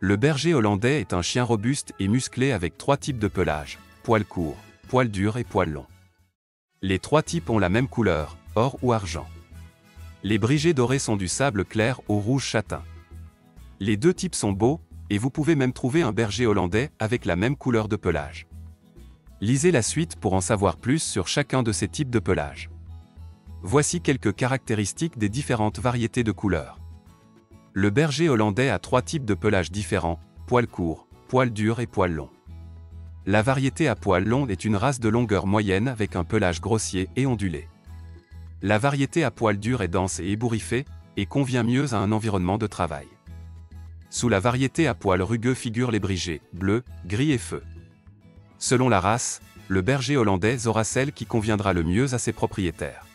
Le berger hollandais est un chien robuste et musclé avec 3 types de pelage, poil court, poil dur et poil long. Les 3 types ont la même couleur, or ou argent. Les brigées dorés sont du sable clair au rouge châtain. Les 2 types sont beaux, et vous pouvez même trouver un berger hollandais avec la même couleur de pelage. Lisez la suite pour en savoir plus sur chacun de ces types de pelage. Voici quelques caractéristiques des différentes variétés de couleurs. Le berger hollandais a 3 types de pelage différents, poil court, poil dur et poil long. La variété à poil long est une race de longueur moyenne avec un pelage grossier et ondulé. La variété à poil dur est dense et ébouriffée, et convient mieux à un environnement de travail. Sous la variété à poil rugueux figurent les brigées, bleu, gris et feu. Selon la race, le berger hollandais aura celle qui conviendra le mieux à ses propriétaires.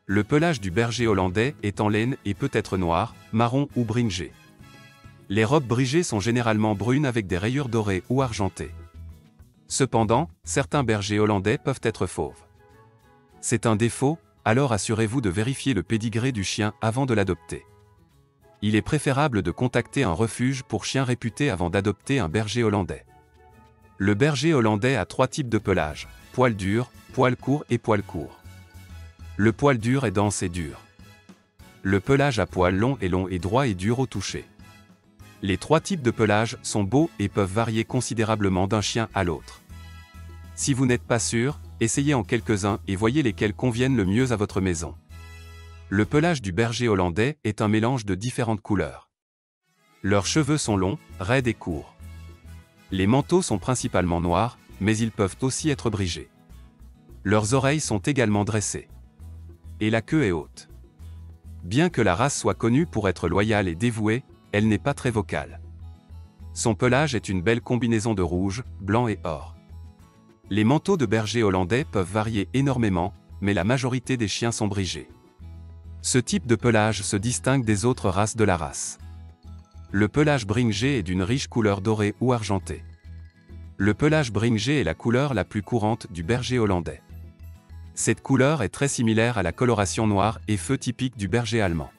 Le pelage du berger hollandais est en laine et peut être noir, marron ou bringé. Les robes brigées sont généralement brunes avec des rayures dorées ou argentées. Cependant, certains bergers hollandais peuvent être fauves. C'est un défaut, alors assurez-vous de vérifier le pédigré du chien avant de l'adopter. Il est préférable de contacter un refuge pour chiens réputé avant d'adopter un berger hollandais. Le berger hollandais a 3 types de pelage, poil dur, poil court et poil court. Le poil dur est dense et dur. Le pelage à poil long est long et droit et dur au toucher. Les 3 types de pelage sont beaux et peuvent varier considérablement d'un chien à l'autre. Si vous n'êtes pas sûr, essayez en quelques-uns et voyez lesquels conviennent le mieux à votre maison. Le pelage du berger hollandais est un mélange de différentes couleurs. Leurs cheveux sont longs, raides et courts. Les manteaux sont principalement noirs, mais ils peuvent aussi être brigés. Leurs oreilles sont également dressées. Et la queue est haute. Bien que la race soit connue pour être loyale et dévouée, elle n'est pas très vocale. Son pelage est une belle combinaison de rouge, blanc et or. Les manteaux de berger hollandais peuvent varier énormément, mais la majorité des chiens sont brigés. Ce type de pelage se distingue des autres races de la race. Le pelage bringé est d'une riche couleur dorée ou argentée. Le pelage bringé est la couleur la plus courante du berger hollandais. Cette couleur est très similaire à la coloration noire et feu typique du berger allemand.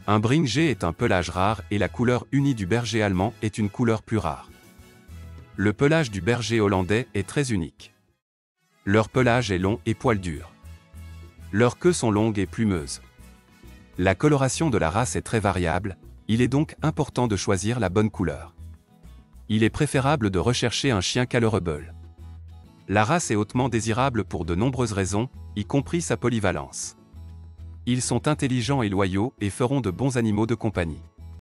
Un bringé est un pelage rare et la couleur unie du berger allemand est une couleur plus rare. Le pelage du berger hollandais est très unique. Leur pelage est long et poil dur. Leurs queues sont longues et plumeuses. La coloration de la race est très variable, il est donc important de choisir la bonne couleur. Il est préférable de rechercher un chien colourable. La race est hautement désirable pour de nombreuses raisons, y compris sa polyvalence. Ils sont intelligents et loyaux et feront de bons animaux de compagnie.